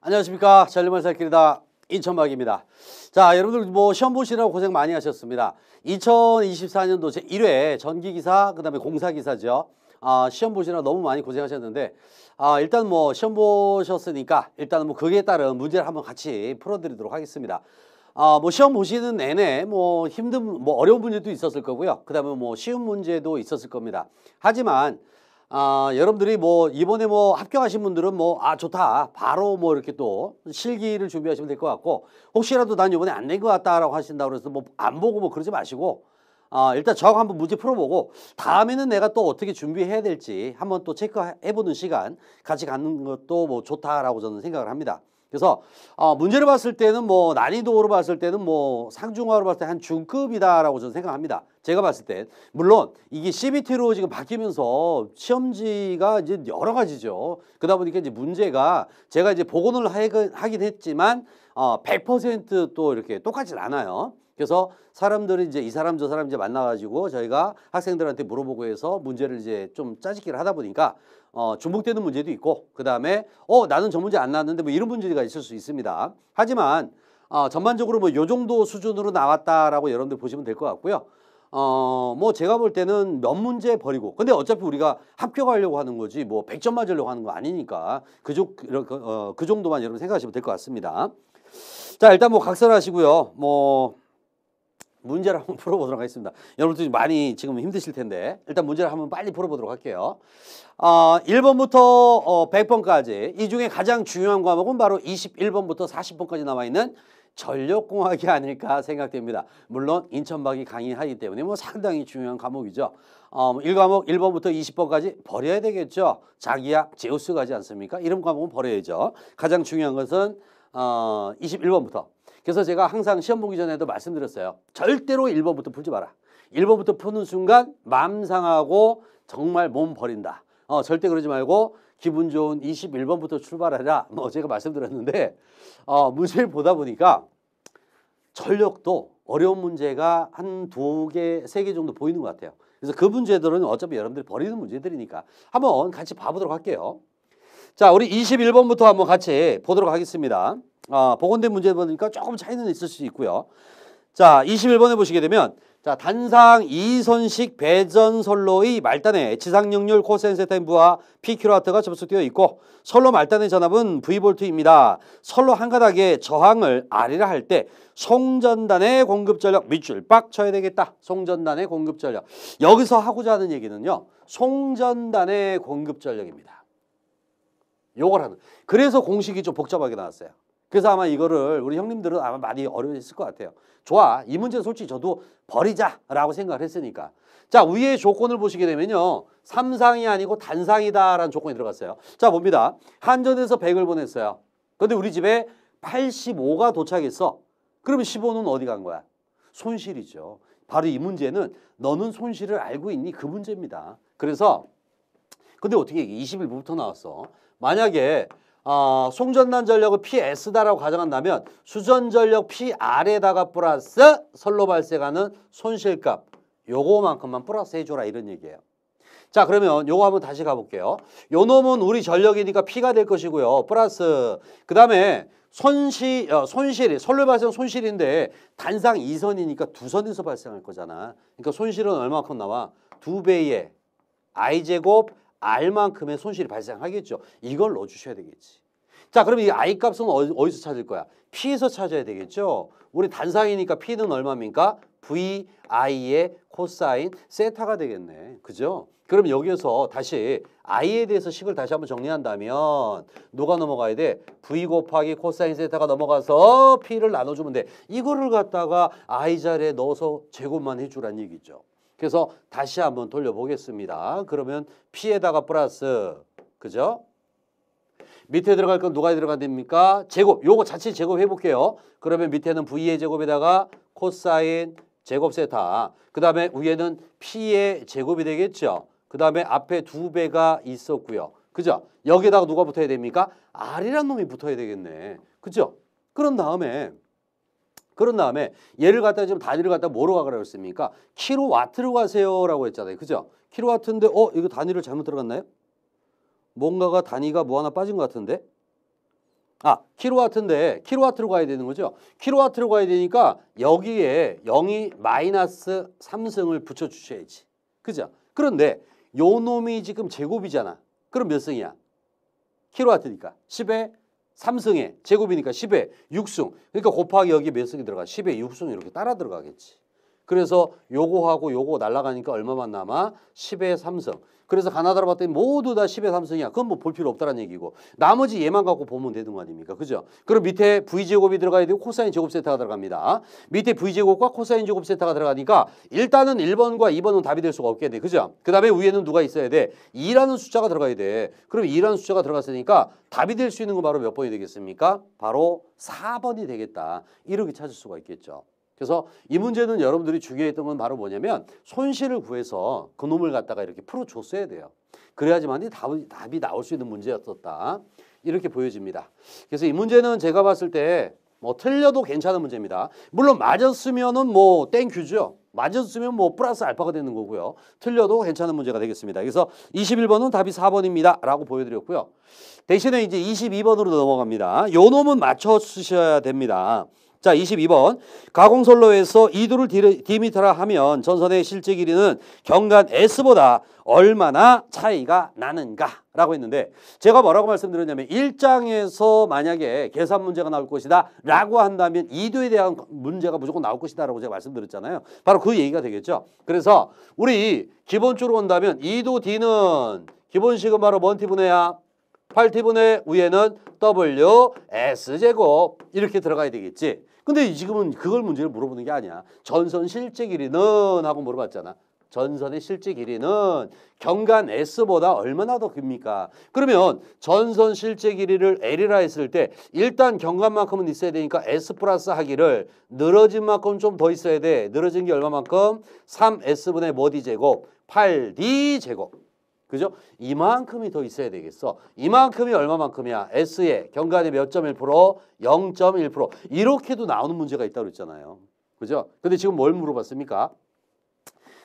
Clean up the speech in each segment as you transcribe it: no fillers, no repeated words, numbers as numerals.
안녕하십니까. 잘림만 살길이다. 인천박입니다. 자, 여러분들 뭐 시험 보시느라고 고생 많이 하셨습니다. 2024년도 제1회 전기기사, 그 다음에 공사기사죠. 시험 보시느라 너무 많이 고생하셨는데, 일단 뭐 시험 보셨으니까 일단은 뭐 거기에 따른 문제를 한번 같이 풀어드리도록 하겠습니다. 뭐 시험 보시는 내내 뭐 뭐 어려운 문제도 있었을 거고요. 그 다음에 뭐 쉬운 문제도 있었을 겁니다. 하지만 여러분들이 뭐 이번에 뭐 합격하신 분들은 뭐 좋다 바로 뭐 이렇게 또 실기를 준비하시면 될 것 같고, 혹시라도 난 이번에 안 된 것 같다라고 하신다고 그래서 뭐 안 보고 뭐 그러지 마시고 일단 저하고 한번 문제 풀어보고 다음에는 내가 또 어떻게 준비해야 될지 한번 또 체크해보는 시간 같이 갖는 것도 뭐 좋다라고 저는 생각을 합니다. 그래서 문제를 봤을 때는 뭐 난이도로 봤을 때는 뭐 상중하로 봤을 때 한 중급이다라고 저는 생각합니다. 제가 봤을 때 물론 이게 CBT로 지금 바뀌면서 시험지가 이제 여러 가지죠. 그러다 보니까 이제 문제가 제가 이제 복원을 하긴 했지만 100% 또 이렇게 똑같진 않아요. 그래서 사람들이 이제 이 사람 저 사람 이제 만나가지고 저희가 학생들한테 물어보고 해서 문제를 이제 좀 짜집기를 하다 보니까 중복되는 문제도 있고, 그 다음에 나는 저 문제 안 나왔는데 뭐 이런 문제가 있을 수 있습니다. 하지만 전반적으로 뭐 요 정도 수준으로 나왔다라고 여러분들 보시면 될 것 같고요. 뭐 제가 볼 때는 몇 문제 버리고, 근데 어차피 우리가 합격하려고 하는 거지 뭐 100점 맞으려고 하는 거 아니니까 그 정도만 여러분 생각하시면 될 것 같습니다. 자, 일단 뭐 각설하시고요. 뭐 문제를 한번 풀어보도록 하겠습니다. 여러분들 많이 지금 힘드실 텐데 일단 문제를 한번 빨리 풀어보도록 할게요. 1번부터 100번까지 이 중에 가장 중요한 과목은 바로 21번부터 40번까지 나와있는 전력공학이 아닐까 생각됩니다. 물론 인천박이 강의하기 때문에 뭐 상당히 중요한 과목이죠. 1과목 1번부터 20번까지 버려야 되겠죠. 자기야 제우스 가지 않습니까? 이런 과목은 버려야죠. 가장 중요한 것은 21번부터. 그래서 제가 항상 시험 보기 전에도 말씀드렸어요. 절대로 1번부터 풀지 마라. 1번부터 푸는 순간 마음 상하고 정말 몸 버린다. 절대 그러지 말고 기분 좋은 21번부터 출발하라. 뭐 제가 말씀드렸는데 문제를 보다 보니까 전력도 어려운 문제가 한 2개, 3개 정도 보이는 것 같아요. 그래서 그 문제들은 어차피 여러분들이 버리는 문제들이니까 한번 같이 봐보도록 할게요. 자, 우리 21번부터 한번 같이 보도록 하겠습니다. 복원된 문제 보니까 조금 차이는 있을 수 있고요. 자, 21번에 보시게 되면 자, 단상 이선식 배전선로의 말단에 지상역률 코사인 세타인 부하 PQ와트가 접속되어 있고 선로 말단의 전압은 V볼트입니다. 선로 한 가닥에 저항을 R이라 할 때 송전단의 공급전력 밑줄 빡 쳐야 되겠다. 송전단의 공급전력. 여기서 하고자 하는 얘기는요. 송전단의 공급전력입니다. 요걸 하는. 그래서 공식이 좀 복잡하게 나왔어요. 그래서 아마 이거를 우리 형님들은 아마 많이 어려웠을 것 같아요. 좋아. 이 문제는 솔직히 저도 버리자라고 생각을 했으니까. 자, 위에 조건을 보시게 되면요. 삼상이 아니고 단상이다라는 조건이 들어갔어요. 자, 봅니다. 한전에서 100을 보냈어요. 근데 우리 집에 85가 도착했어. 그러면 15는 어디 간 거야? 손실이죠. 바로 이 문제는 너는 손실을 알고 있니? 그 문제입니다. 그래서 근데 어떻게 이게 21부터 나왔어? 만약에 송전단 전력을 PS다라고 가정한다면 수전전력 PR에다가 플러스 선로 발생하는 손실값 요거만큼만 플러스 해줘라 이런 얘기예요. 자, 그러면 요거 한번 다시 가볼게요. 요 놈은 우리 전력이니까 P가 될 것이고요. 플러스 그 다음에 손실이 선로 발생 손실인데 단상 2선이니까 2선에서 발생할 거잖아. 그러니까 손실은 얼마만큼 나와? 2배의 I제곱 R만큼의 손실이 발생하겠죠. 이걸 넣어주셔야 되겠지. 자, 그럼 이 I 값은 어디서 찾을 거야? P에서 찾아야 되겠죠. 우리 단상이니까 P는 얼마입니까? VI의 코사인 세타가 되겠네. 그죠? 그럼 여기에서 다시 I에 대해서 식을 다시 한번 정리한다면 누가 넘어가야 돼? V 곱하기 코사인 세타가 넘어가서 P를 나눠주면 돼. 이거를 갖다가 I 자리에 넣어서 제곱만 해주란 얘기죠. 그래서 다시 한번 돌려보겠습니다. 그러면 P에다가 플러스, 그죠? 밑에 들어갈 건 누가 들어간답니까? 제곱, 요거 자체 제곱해 볼게요. 그러면 밑에는 V의 제곱에다가 코사인 제곱 세타. 그 다음에 위에는 P의 제곱이 되겠죠. 그 다음에 앞에 2배가 있었고요. 그죠? 여기에다가 누가 붙어야 됩니까? R이란 놈이 붙어야 되겠네. 그죠? 그런 다음에 얘를 갖다 지금 단위를 갖다 뭐로 가라고 했습니까? 킬로와트로 가세요라고 했잖아요. 그죠? 킬로와트인데 이거 단위를 잘못 들어갔나요? 뭔가가 단위가 뭐 하나 빠진 것 같은데? 아, 킬로와트인데 킬로와트로 가야 되는 거죠. 킬로와트로 가야 되니까 여기에 0이 마이너스 3승을 붙여주셔야지. 그죠? 그런데 요 놈이 지금 제곱이잖아. 그럼 몇 승이야? 킬로와트니까 10에 3승에 제곱이니까 10에 6승. 그러니까 곱하기 여기 몇 승이 들어가? 10에 6승 이렇게 따라 들어가겠지. 그래서 요거하고 요거 날아가니까 얼마만 남아? 10에 3승. 그래서 가나다라 봤더니 모두 다 10에 3승이야. 그건 뭐 볼 필요 없다는 얘기고. 나머지 얘만 갖고 보면 되는 거 아닙니까? 그죠? 그럼 밑에 V제곱이 들어가야 되고 코사인 제곱 세타가 들어갑니다. 밑에 V제곱과 코사인 제곱 세타가 들어가니까 일단은 1번과 2번은 답이 될 수가 없겠네. 그죠? 그 다음에 위에는 누가 있어야 돼? 2라는 숫자가 들어가야 돼. 그럼 2라는 숫자가 들어갔으니까 답이 될 수 있는 건 바로 몇 번이 되겠습니까? 바로 4번이 되겠다. 이렇게 찾을 수가 있겠죠. 그래서 이 문제는 여러분들이 중요했던 건 바로 뭐냐면 손실을 구해서 그놈을 갖다가 이렇게 풀어줬어야 돼요. 그래야지만 답이 나올 수 있는 문제였었다. 이렇게 보여집니다. 그래서 이 문제는 제가 봤을 때 뭐 틀려도 괜찮은 문제입니다. 물론 맞았으면은 뭐 땡큐죠. 맞았으면 뭐 플러스 알파가 되는 거고요. 틀려도 괜찮은 문제가 되겠습니다. 그래서 21번은 답이 4번입니다. 라고 보여드렸고요. 대신에 이제 22번으로 넘어갑니다. 요 놈은 맞춰 쓰셔야 됩니다. 자, 22번. 가공선로에서 2도를 D미터라 하면 전선의 실제 길이는 경간 S보다 얼마나 차이가 나는가? 라고 했는데 제가 뭐라고 말씀드렸냐면 1장에서 만약에 계산 문제가 나올 것이다 라고 한다면 2도에 대한 문제가 무조건 나올 것이다 라고 제가 말씀드렸잖아요. 바로 그 얘기가 되겠죠. 그래서 우리 기본적으로 본다면 2도 D는 기본식은 바로 뭔 T분해야? 8T분의 위에는 WS제곱 이렇게 들어가야 되겠지. 근데 지금은 그걸 문제를 물어보는 게 아니야. 전선 실제 길이는 하고 물어봤잖아. 전선의 실제 길이는 경간 S보다 얼마나 더 깁니까? 그러면 전선 실제 길이를 L이라 했을 때 일단 경간만큼은 있어야 되니까 S 플러스 하기를 늘어진 만큼 좀 더 있어야 돼. 늘어진 게 얼마만큼? 3S분의 뭐 D제곱 8D제곱. 그죠? 이만큼이 더 있어야 되겠어. 이만큼이 얼마만큼이야? S의 경간의 몇 점 1%? 0.1%. 이렇게도 나오는 문제가 있다고 그랬잖아요. 그죠? 근데 지금 뭘 물어봤습니까?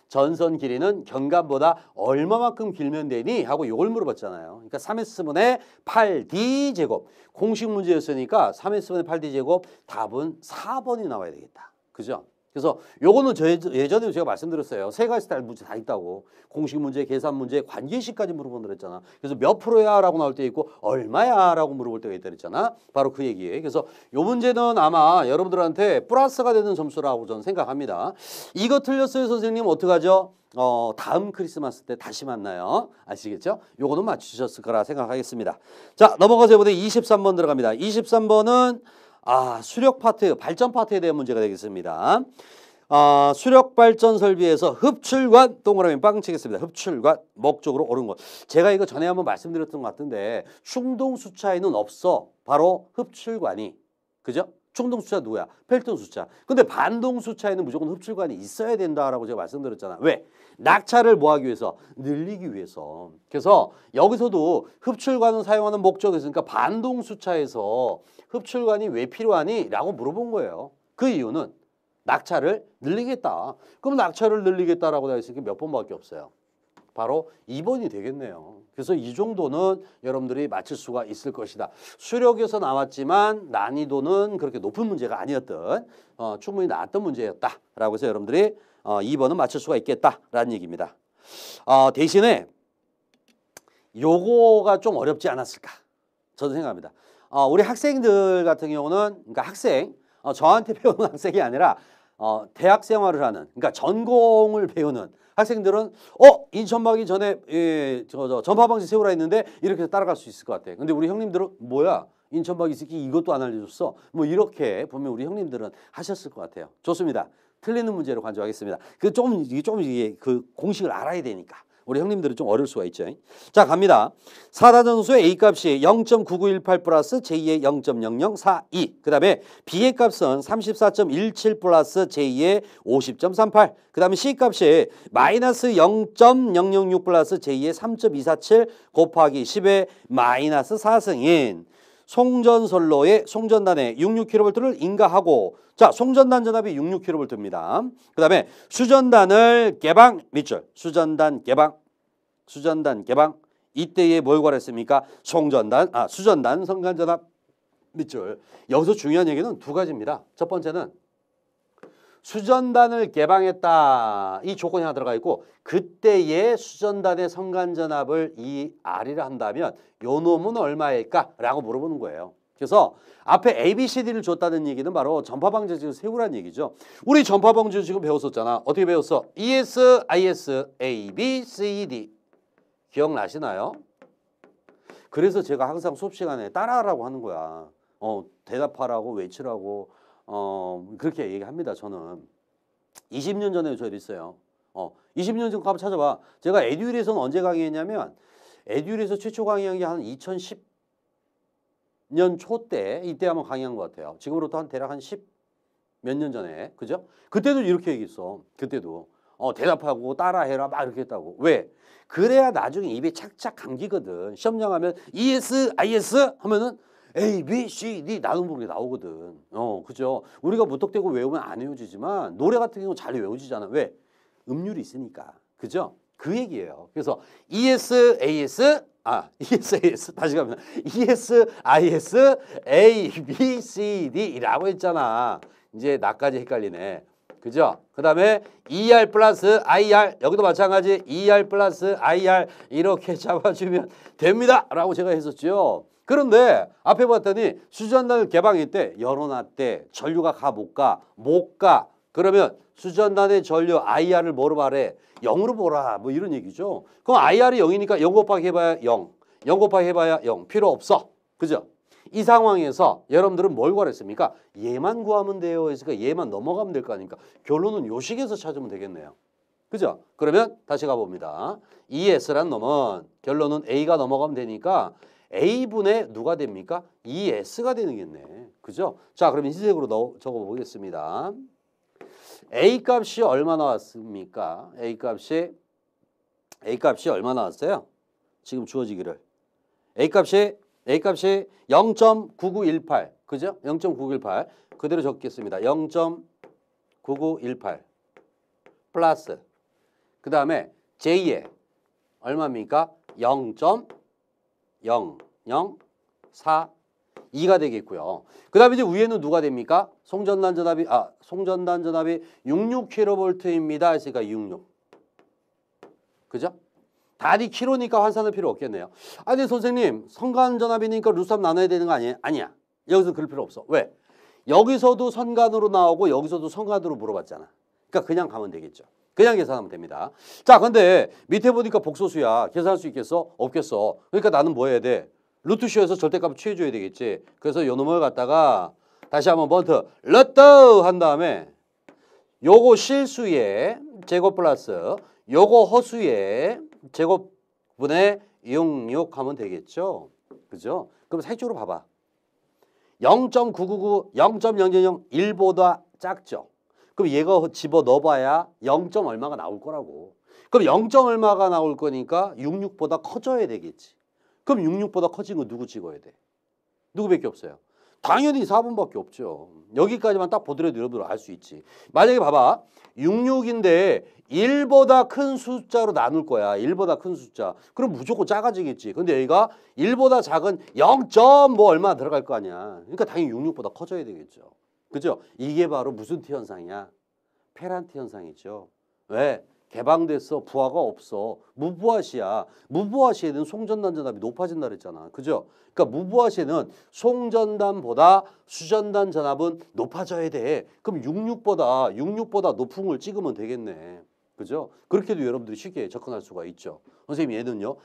전선 길이는 경간보다 얼마만큼 길면 되니? 하고 이걸 물어봤잖아요. 그러니까 3S분의 8D제곱. 공식 문제였으니까 3S분의 8D제곱 답은 4번이 나와야 되겠다. 그죠? 그래서 요거는 예전에 제가 말씀드렸어요. 세 가지 스타일 문제 다 있다고. 공식 문제, 계산 문제, 관계식까지 물어본다 그랬잖아. 그래서 몇 프로야 라고 나올 때 있고 얼마야 라고 물어볼 때가 있다 그랬잖아. 바로 그 얘기예요. 그래서 요 문제는 아마 여러분들한테 플러스가 되는 점수라고 저는 생각합니다. 이거 틀렸어요 선생님 어떡하죠? 다음 크리스마스 때 다시 만나요. 아시겠죠? 요거는 맞추셨을 거라 생각하겠습니다. 자, 넘어가서 이번에 23번 들어갑니다. 23번은 수력 파트, 발전 파트에 대한 문제가 되겠습니다. 수력 발전 설비에서 흡출관 동그라미 빵 치겠습니다. 흡출관 목적으로 옳은 것. 제가 이거 전에 한번 말씀드렸던 것 같은데 충동 수차에는 없어. 바로 흡출관이. 그죠? 충동 수차 누구야? 펠튼 수차. 근데 반동 수차에는 무조건 흡출관이 있어야 된다라고 제가 말씀드렸잖아. 왜? 낙차를 뭐 하기 위해서? 늘리기 위해서. 그래서 여기서도 흡출관을 사용하는 목적이 있으니까 반동 수차에서 흡출관이 왜 필요하니? 라고 물어본 거예요. 그 이유는 낙차를 늘리겠다. 그럼 낙차를 늘리겠다라고 되어 있으니까 몇 번밖에 없어요. 바로 2번이 되겠네요. 그래서 이 정도는 여러분들이 맞출 수가 있을 것이다. 수력에서 나왔지만 난이도는 그렇게 높은 문제가 아니었던 충분히 나왔던 문제였다라고 해서 여러분들이 2번은 맞출 수가 있겠다라는 얘기입니다. 대신에 요거가 좀 어렵지 않았을까 저도 생각합니다. 우리 학생들 같은 경우는 그러니까 학생 저한테 배우는 학생이 아니라 대학 생활을 하는 그러니까 전공을 배우는 학생들은 인천막이 전에 전파방지 세우라 했는데 이렇게 따라갈 수 있을 것 같아. 근데 우리 형님들은 뭐야? 인천막이 새끼 이것도 안 알려줬어. 뭐 이렇게 보면 우리 형님들은 하셨을 것 같아요. 좋습니다. 틀리는 문제로 간주하겠습니다. 이게 그 공식을 알아야 되니까. 우리 형님들은 좀 어려울 수가 있죠. 자, 갑니다. 4다정수의 A값이 0.9918 플러스 J의 0.0042. 그 다음에 B의 값은 34.17 플러스 J의 50.38. 그 다음에 C값이 마이너스 0.006 플러스 J의 3.247 곱하기 10의 마이너스 4승인 송전선로의 송전단에 66kV를 인가하고 자, 송전단 전압이 66kV입니다. 그 다음에 수전단을 개방 밑줄 수전단 개방 이때에 뭘 구하랬습니까? 수전단 성간 전압 밑줄. 여기서 중요한 얘기는 두 가지입니다. 첫 번째는 수전단을 개방했다. 이 조건이 하나 들어가 있고 그때의 수전단의 성간전압을 이 R이라 한다면 요 놈은 얼마일까? 라고 물어보는 거예요. 그래서 앞에 ABCD를 줬다는 얘기는 바로 전파방정식을 세우라는 얘기죠. 우리 전파방정식 지금 배웠었잖아. 어떻게 배웠어? ES, IS, A, B, C, D. 기억나시나요? 그래서 제가 항상 수업 시간에 따라하라고 하는 거야. 대답하라고 외치라고 그렇게 얘기합니다. 저는 20년 전에 저희도 있어요. 20년 전 가면 찾아봐. 제가 에듀윌에서는 언제 강의했냐면 에듀윌에서 최초 강의한 게 한 2010년 초 때 이때 한번 강의한 것 같아요. 지금으로부터 한 대략 한 10 몇 년 전에. 그죠? 그때도 이렇게 얘기했어. 그때도 대답하고 따라해라 막 이렇게 했다고. 왜? 그래야 나중에 입에 착착 감기거든. 시험장 하면 ES, IS 하면은 A, B, C, D 나눈 부분이 나오거든. 그죠? 우리가 무턱대고 외우면 안 외워지지만 노래 같은 경우는 잘 외워지잖아. 왜? 음률이 있으니까. 그죠? 그 얘기예요. 그래서 ES, AS, ES, AS 다시 가면 ES, IS, A, B, C, D라고 했잖아. 이제 나까지 헷갈리네. 그죠? 그 다음에 ER 플러스 IR 여기도 마찬가지 ER 플러스 IR 이렇게 잡아주면 됩니다 라고 제가 했었죠. 그런데 앞에 봤더니 수전단을 개방했대. 열어놨대. 전류가 가 못 가? 못 가. 그러면 수전단의 전류 IR을 뭐로 말해? 0으로 보라. 뭐 이런 얘기죠. 그럼 IR이 0이니까 0 곱하기 해봐야 0. 0 곱하기 해봐야 0. 필요 없어. 그죠? 이 상황에서 여러분들은 뭘 구하랬습니까? 얘만 구하면 돼요. 그러니까 얘만 넘어가면 될 거 아닙니까? 결론은 요식에서 찾으면 되겠네요. 그죠? 그러면 다시 가봅니다. ES란 놈은 결론은 A가 넘어가면 되니까 A분의 누가 됩니까? ES가 되겠네. 그죠? 자, 그럼 흰색으로 적어보겠습니다. A 값이 얼마 나왔습니까? A 값이 얼마 나왔어요? 지금 주어지기를. A 값이 0.9918. 그죠? 0.9918. 그대로 적겠습니다. 0.9918 플러스 그 다음에 J에 얼마입니까? 0.0042가 되겠고요. 그 다음에 이제 위에는 누가 됩니까? 송전단 전압이 66kV입니다. 했으니까 66. 그죠? 단위 킬로니까 환산할 필요 없겠네요. 아니 선생님 선간전압이니까 루트3 나눠야 되는 거 아니에요? 아니야. 여기서 그럴 필요 없어. 왜? 여기서도 선간으로 나오고 여기서도 선간으로 물어봤잖아. 그러니까 그냥 가면 되겠죠. 그냥 계산하면 됩니다. 자, 근데 밑에 보니까 복소수야. 계산할 수 있겠어? 없겠어. 그러니까 나는 뭐 해야 돼? 루트쇼에서 절대값 취해줘야 되겠지. 그래서 요 놈을 갖다가 다시 한번 번트 루트 한 다음에 요거 실수의 제곱 플러스 요거 허수의 제곱분의 66 하면 되겠죠. 그죠? 그럼 색적으로 봐봐. 0.999, 0.000, 1보다 작죠. 그럼 얘가 집어 넣어봐야 0. 얼마가 나올 거라고. 그럼 0. 얼마가 나올 거니까 66보다 커져야 되겠지. 그럼 66보다 커진 거 누구 찍어야 돼? 누구밖에 없어요. 당연히 4번밖에 없죠. 여기까지만 딱 보더라도 여러분들 알 수 있지. 만약에 봐봐. 66인데 1보다 큰 숫자로 나눌 거야. 1보다 큰 숫자. 그럼 무조건 작아지겠지. 근데 여기가 1보다 작은 0. 뭐 얼마 들어갈 거 아니야. 그러니까 당연히 66보다 커져야 되겠죠. 그죠? 이게 바로 무슨 티 현상이야? 페란티 현상이죠. 왜? 개방됐어. 부하가 없어. 무부하시야. 무부하시에는 송전단 전압이 높아진다 그랬잖아. 그죠? 그러니까 무부하시에는 송전단보다 수전단 전압은 높아져야 돼. 그럼 66보다 높은 걸 찍으면 되겠네. 그죠? 그렇게도 여러분들이 쉽게 접근할 수가 있죠. 선생님 얘는요.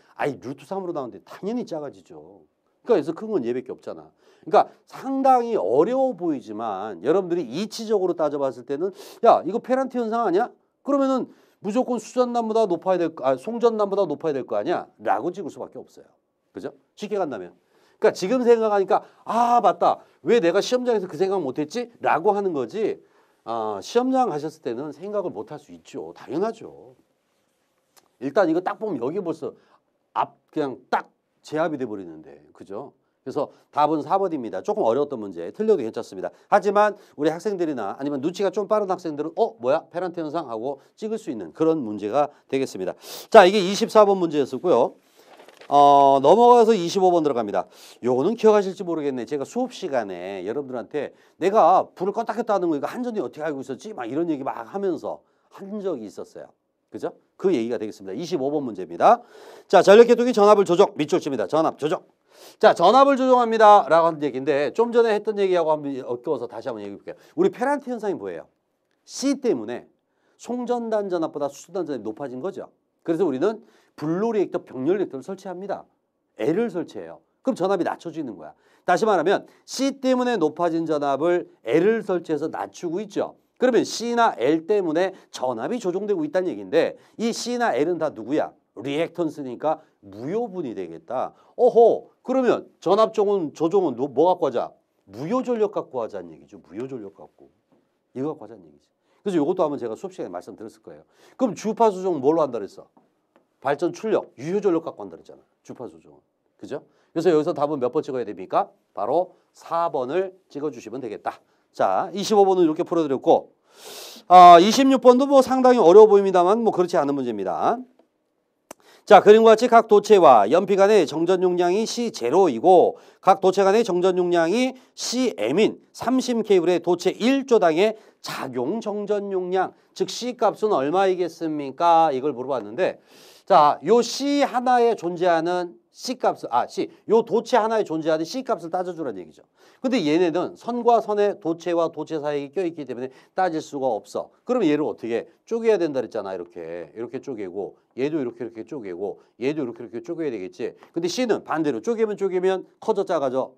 루트 3으로 나오는데 당연히 작아지죠. 그러니까 여기서 큰 건 얘밖에 없잖아. 그러니까 상당히 어려워 보이지만 여러분들이 이치적으로 따져봤을 때는 야 이거 페란티 현상 아니야? 그러면은 무조건 수전단보다 높아야 될 송전단보다 높아야 될 거 아니야? 라고 찍을 수밖에 없어요. 그죠? 쉽게 간다면. 그러니까 지금 생각하니까 맞다. 왜 내가 시험장에서 그 생각 못했지? 라고 하는 거지. 시험장 가셨을 때는 생각을 못할 수 있죠. 당연하죠. 일단 이거 딱 보면 여기 벌써 그냥 딱 제압이 돼버리는데. 그죠? 그래서 답은 4번입니다. 조금 어려웠던 문제, 틀려도 괜찮습니다. 하지만 우리 학생들이나 아니면 눈치가 좀 빠른 학생들은 뭐야? 페란티 현상 하고 찍을 수 있는 그런 문제가 되겠습니다. 자, 이게 24번 문제였었고요. 넘어가서 25번 들어갑니다. 요거는 기억하실지 모르겠네. 제가 수업 시간에 여러분들한테 내가 불을 껐다 켰다 하는 거 이거 한전이 어떻게 알고 있었지? 막 이런 얘기 막 하면서 한 적이 있었어요. 그죠? 그 얘기가 되겠습니다. 25번 문제입니다. 자, 전력계통이 전압을 조정, 밑줄 칩니다. 전압 조정. 자, 전압을 조정합니다. 라고 하는 얘기인데 좀 전에 했던 얘기하고 한번 엮어서 다시 한번 얘기해 볼게요. 우리 페란티 현상이 뭐예요? C 때문에 송전단 전압보다 수소단 전압이 높아진 거죠. 그래서 우리는 블루 리액터, 병렬 리액터를 설치합니다. L을 설치해요. 그럼 전압이 낮춰지는 거야. 다시 말하면 C 때문에 높아진 전압을 L을 설치해서 낮추고 있죠. 그러면 C나 L 때문에 전압이 조정되고 있다는 얘기인데 이 C나 L은 다 누구야? 리액턴스니까 무효분이 되겠다. 어허, 그러면 전압 조정은 뭐 갖고 하자? 무효전력 갖고 하자는 얘기죠. 무효전력 갖고. 이거 갖고 하자는 얘기죠. 그래서 이것도 한번 제가 수업 시간에 말씀드렸을 거예요. 그럼 주파수 조정 뭘로 한다 그랬어? 발전 출력, 유효전력 갖고 한다 그랬잖아. 주파수 조정은. 그죠? 그래서 여기서 답은 몇 번 찍어야 됩니까? 바로 4번을 찍어주시면 되겠다. 자, 25번은 이렇게 풀어드렸고 26번도 뭐 상당히 어려워 보입니다만 뭐 그렇지 않은 문제입니다. 자, 그림과 같이 각 도체와 연피 간의 정전 용량이 C0이고 각 도체 간의 정전 용량이 CM인 3심 케이블의 도체 1조당의 작용 정전 용량, 즉 C 값은 얼마이겠습니까? 이걸 물어봤는데 자, 요 C 하나에 존재하는 C 값을 요 도체 하나에 존재하는 C 값을 따져주라는 얘기죠. 근데 얘네는 선과 선의 도체와 도체 사이에 껴있기 때문에 따질 수가 없어. 그럼 얘를 어떻게 쪼개야 된다 그랬잖아. 이렇게 쪼개고 얘도 이렇게 쪼개고 얘도 이렇게 쪼개야 되겠지. 근데 C는 반대로 쪼개면 커져 작아져.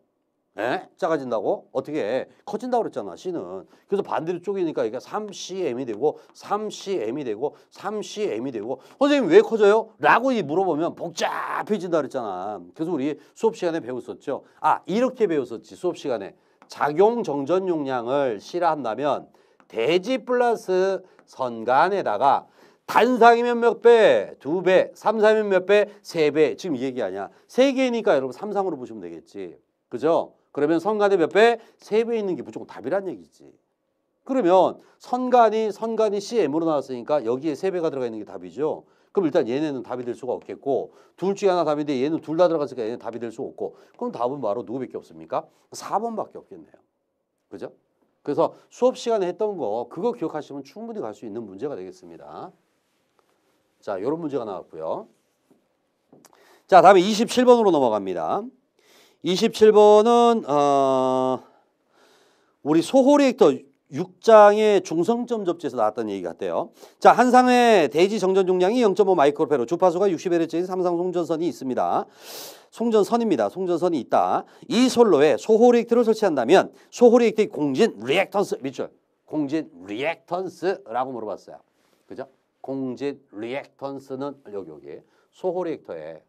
에? 작아진다고? 어떻게 해? 커진다고 그랬잖아, C는. 그래서 반대로 쪼개니까 이게 3CM이 되고 3CM이 되고 3CM이 되고 선생님 왜 커져요? 라고 물어보면 복잡해진다 그랬잖아. 그래서 우리 수업 시간에 배웠었죠. 이렇게 배웠었지, 수업 시간에. 작용 정전 용량을 C라 한다면 대지 플러스 선간에다가 단상이면 몇 배? 2배. 삼상이면 몇 배? 3배. 지금 이 얘기 아니야. 3개니까 여러분 삼상으로 보시면 되겠지. 그죠? 그러면 선간에 몇 배? 3배 있는 게 무조건 답이란 얘기지. 그러면 선간이 CM으로 나왔으니까 여기에 3배가 들어가 있는 게 답이죠. 그럼 일단 얘네는 답이 될 수가 없겠고 둘 중에 하나 답인데 얘는 둘 다 들어갔으니까 얘는 답이 될 수 없고 그럼 답은 바로 누구밖에 없습니까? 4번밖에 없겠네요. 그죠? 그래서 수업 시간에 했던 거 그거 기억하시면 충분히 갈 수 있는 문제가 되겠습니다. 자, 이런 문제가 나왔고요. 자, 다음에 27번으로 넘어갑니다. 27번은 우리 소호 리액터 6장의 중성점 접지에서 나왔던 얘기 같아요. 자, 한 상의 대지 정전 용량이 0.5 마이크로페로, 주파수가 60Hz인 삼상 송전선이 있습니다. 송전선입니다. 송전선이 있다. 이 선로에 소호 리액터를 설치한다면 소호 리액터의 공진 리액턴스 밑줄 공진 리액턴스라고 물어봤어요. 그죠? 공진 리액턴스는 여기 소호 리액터에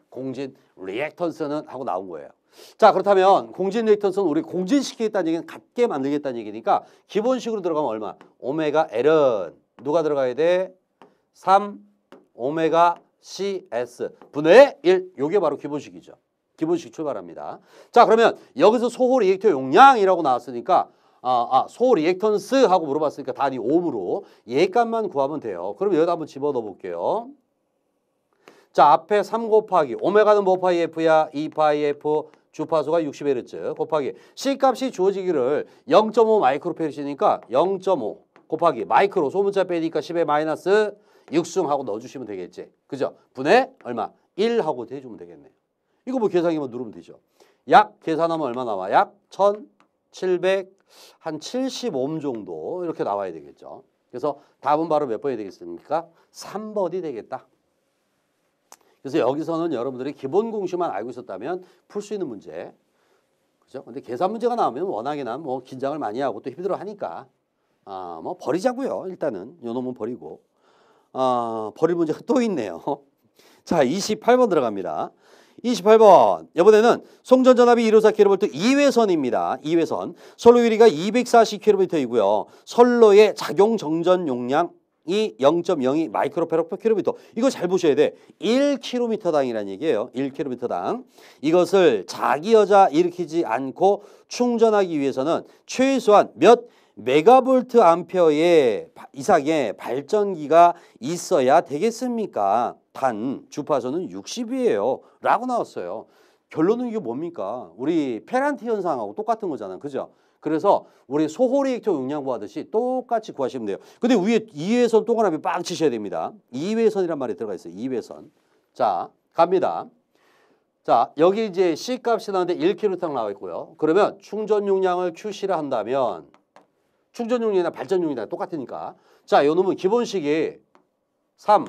공진 리액턴스는 하고 나온 거예요. 자, 그렇다면 공진 리액턴스는 우리 공진시키겠다는 얘기는 같게 만들겠다는 얘기니까 기본식으로 들어가면 얼마? 오메가 L은 누가 들어가야 돼? 3 오메가 CS 분의 1. 요게 바로 기본식이죠. 기본식 출발합니다. 자, 그러면 여기서 소호 리액터 용량이라고 나왔으니까 소호 리액턴스 하고 물어봤으니까 단위 옴으로 얘 값만 구하면 돼요. 그럼 여기다 한번 집어넣어 볼게요. 자, 앞에 3 곱하기 오메가는 뭐 파이 F야? 2 파이 F 주파수가 60Hz 곱하기 C값이 주어지기를 0.5 마이크로페르시니까 0.5 곱하기 마이크로 소문자 빼니까 10의 마이너스 6승하고 넣어주시면 되겠지. 그죠? 분의 얼마? 1 하고 대주면 되겠네요. 이거 뭐 계산기만 누르면 되죠. 약 계산하면 얼마 나와? 약 1700 한 70옴 정도 이렇게 나와야 되겠죠. 그래서 답은 바로 몇 번이 되겠습니까? 3번이 되겠다. 그래서 여기서는 여러분들이 기본 공식만 알고 있었다면 풀 수 있는 문제. 그죠? 근데 계산 문제가 나오면 워낙에나 뭐 긴장을 많이 하고 또 힘들어 하니까 뭐 버리자고요. 일단은 요 놈은 버리고 버릴 문제가 또 있네요. 자, 28번 들어갑니다. 28번 이번에는 송전전압이 154kV 2회선입니다. 2회선 선로 길이가 240kV이고요. 선로의 작용 정전 용량 이 0.02 마이크로페로 킬로미터. 이거 잘 보셔야 돼. 1km당이라는 얘기예요. 1km당. 이것을 자기여자 일으키지 않고 충전하기 위해서는 최소한 몇 메가볼트 암페어의 이상의 발전기가 있어야 되겠습니까? 단 주파수는 60이에요 라고 나왔어요. 결론은 이게 뭡니까? 우리 페란티 현상하고 똑같은 거잖아요. 그죠? 그래서 우리 소호리액토 용량 구하듯이 똑같이 구하시면 돼요. 근데 위에 2회선 동그라미 빵 치셔야 됩니다. 2회선이란 말이 들어가 있어요. 2회선. 자, 갑니다. 자, 여기 이제 C 값이 나오는데 1kg 딱 나와 있고요. 그러면 충전 용량을 QC라 한다면 충전 용량이나 발전 용량이나 똑같으니까. 자, 요 놈은 기본식이 3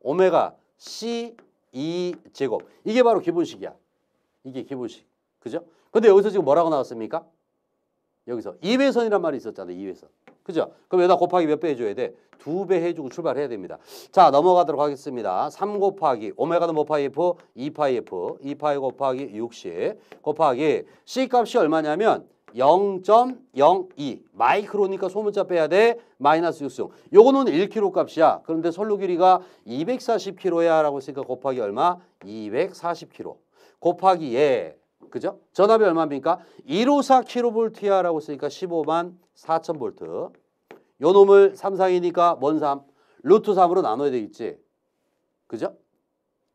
오메가 C 2제곱. 이게 바로 기본식이야. 이게 기본식. 그죠? 근데 여기서 지금 뭐라고 나왔습니까? 여기서 2회선이란 말이 있었잖아요. 2회선. 그죠? 그럼 여기다 곱하기 몇 배 해줘야 돼? 2배 해주고 출발해야 됩니다. 자, 넘어가도록 하겠습니다. 3 곱하기 오메가는 뭐 파이 F? 2파이 F. 2파이 곱하기 60 곱하기 C 값이 얼마냐면 0.02 마이크로니까 소문자 빼야 돼. 마이너스 6승. 요거는 1kg 값이야. 그런데 선로 길이가 240kg야 라고 했으니까 곱하기 얼마? 240kg. 곱하기 예. 그죠? 전압이 얼마입니까? 154kV야 라고 했으니까 15만 4000V. 요 놈을 3, 4이니까 뭔 3? 루트 3으로 나눠야 되겠지. 그죠?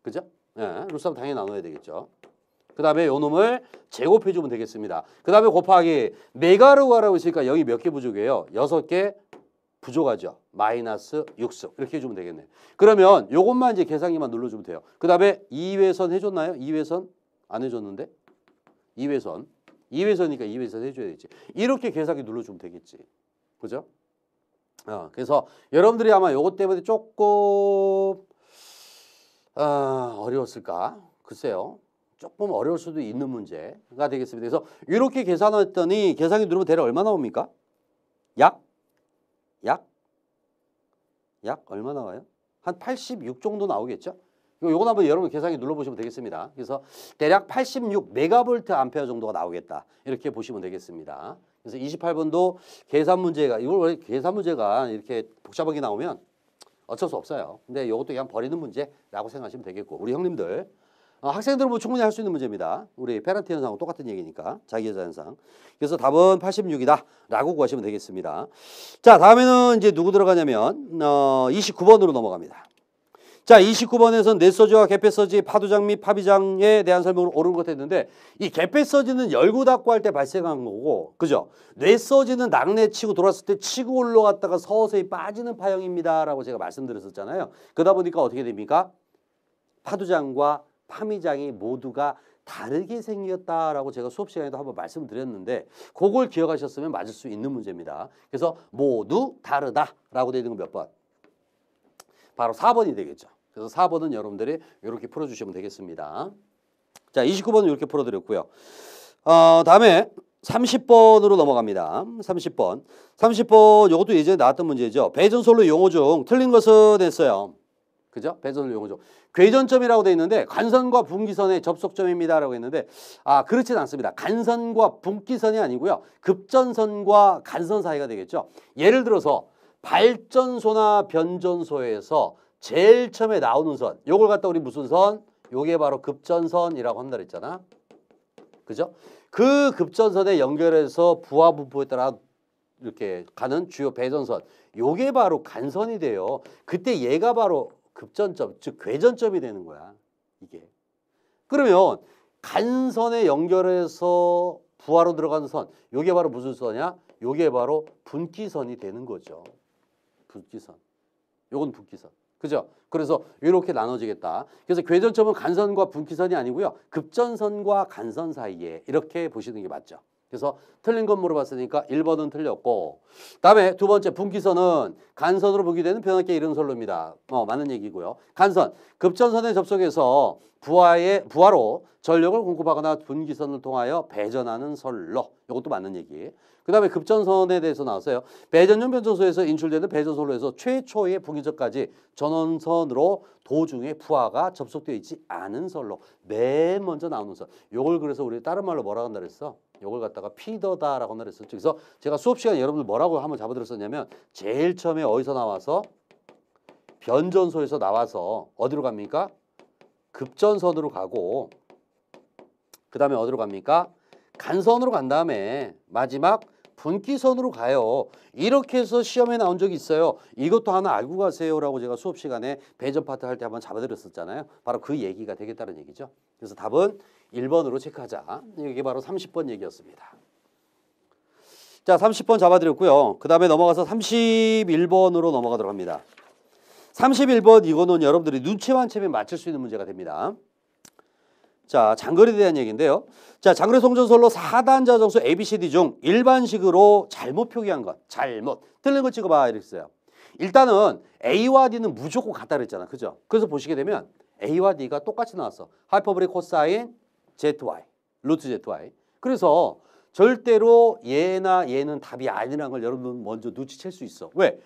그죠? 예, 루트 3 당연히 나눠야 되겠죠. 그 다음에 요 놈을 제곱해주면 되겠습니다. 그 다음에 곱하기 메가로 가라고 했으니까 여기 몇 개 부족해요? 6개 부족하죠. 마이너스 6승. 이렇게 해주면 되겠네. 그러면 요것만 이제 계산기만 눌러주면 돼요. 그 다음에 2회선 해줬나요? 2회선? 안 해줬는데? 2회선. 2회선이니까 2회선 해줘야 되겠지. 이렇게 계산기 눌러주면 되겠지. 그죠? 그래서 여러분들이 아마 요것 때문에 조금 어려웠을까? 글쎄요. 조금 어려울 수도 있는 문제가 되겠습니다. 그래서 이렇게 계산했더니 계산기 누르면 대략 얼마 나옵니까? 약 얼마 나와요? 한 86 정도 나오겠죠? 요건 한번 여러분 계산기 눌러보시면 되겠습니다. 그래서 대략 86 메가볼트 암페어 정도가 나오겠다. 이렇게 보시면 되겠습니다. 그래서 28번도 계산 문제가 이걸 원래 계산 문제가 이렇게 복잡하게 나오면 어쩔 수 없어요. 근데 이것도 그냥 버리는 문제라고 생각하시면 되겠고 우리 형님들 학생들은 뭐 충분히 할 수 있는 문제입니다. 우리 페란티 현상하고 똑같은 얘기니까 자기계산 현상. 그래서 답은 86이다 라고 구하시면 되겠습니다. 자, 다음에는 이제 누구 들어가냐면 29번으로 넘어갑니다. 자, 29번에서는 넷서지와 개폐서지, 파두장 및 파비장에 대한 설명을 옳은 것 했는데 이 개폐서지는 열고 닫고 할 때 발생한 거고, 그죠? 넷서지는 낙내 치고 돌았을 때 치고 올라갔다가 서서히 빠지는 파형입니다라고 제가 말씀드렸었잖아요. 그러다 보니까 어떻게 됩니까? 파두장과 파미장이 모두가 다르게 생겼다라고 제가 수업 시간에도 한번 말씀드렸는데 그걸 기억하셨으면 맞을 수 있는 문제입니다. 그래서 모두 다르다라고 되어 있는 건 몇 번? 바로 4번이 되겠죠. 그래서 4번은 여러분들이 이렇게 풀어주시면 되겠습니다. 자, 29번은 이렇게 풀어드렸고요. 다음에 30번으로 넘어갑니다. 30번 이것도 예전에 나왔던 문제죠. 배전솔로 용어 중 틀린 것은 했어요. 그죠? 배전솔로 용어 중 궤전점이라고 되어 있는데 간선과 분기선의 접속점입니다라고 했는데 그렇진 않습니다. 간선과 분기선이 아니고요. 급전선과 간선 사이가 되겠죠. 예를 들어서 발전소나 변전소에서 제일 처음에 나오는 선, 요걸 갖다 우리 무슨 선? 요게 바로 급전선이라고 한다 그랬잖아. 그죠? 그 급전선에 연결해서 부하 분포에 따라 이렇게 가는 주요 배전선, 요게 바로 간선이 돼요. 그때 얘가 바로 급전점, 즉 궤전점이 되는 거야. 이게. 그러면 간선에 연결해서 부하로 들어가는 선, 요게 바로 무슨 선이야? 요게 바로 분기선이 되는 거죠. 분기선. 요건 분기선. 그죠? 그래서 이렇게 나눠지겠다. 그래서 궤전점은 간선과 분기선이 아니고요. 급전선과 간선 사이에 이렇게 보시는 게 맞죠. 그래서 틀린 건 물어봤으니까 1번은 틀렸고 다음에 두 번째 분기선은 간선으로 분기되는 변압계 이런 선로입니다. 맞는 얘기고요. 간선, 급전선에 접속해서 부하로 전력을 공급하거나 분기선을 통하여 배전하는 선로. 이것도 맞는 얘기. 그 다음에 급전선에 대해서 나왔어요. 배전용 변전소에서 인출되는 배전선로에서 최초의 분기점까지 전원선으로 도중에 부하가 접속되어 있지 않은 선로. 맨 먼저 나오는 선. 요걸 그래서 우리 다른 말로 뭐라고 한다 그랬어? 요걸 갖다가 피더다라고 한다 그랬었죠. 그래서 제가 수업 시간에 여러분들 뭐라고 한번 잡아들었었냐면 제일 처음에 어디서 나와서 변전소에서 나와서 어디로 갑니까? 급전선으로 가고 그 다음에 어디로 갑니까? 간선으로 간 다음에 마지막 분기선으로 가요. 이렇게 해서 시험에 나온 적이 있어요. 이것도 하나 알고 가세요라고 제가 수업 시간에 배전 파트 할 때 한번 잡아드렸었잖아요. 바로 그 얘기가 되겠다는 얘기죠. 그래서 답은 1번으로 체크하자. 이게 바로 30번 얘기였습니다. 자, 30번 잡아드렸고요. 그 다음에 넘어가서 31번으로 넘어가도록 합니다. 31번 이거는 여러분들이 눈치만 채면 맞출 수 있는 문제가 됩니다. 자, 장거리에 대한 얘기인데요. 자, 장거리 송전선로 4단자 정수 ABCD 중 일반식으로 잘못 표기한 것. 잘못. 틀린 거 찍어봐. 이렇게 써요. 일단은 A와 D는 무조건 같다 그랬잖아. 그죠? 그래서 보시게 되면 A와 D가 똑같이 나왔어. 하이퍼보릭 코사인 ZY, 루트 ZY. 그래서 절대로 얘나 얘는 답이 아니라는 걸 여러분 먼저 눈치챌 수 있어. 왜?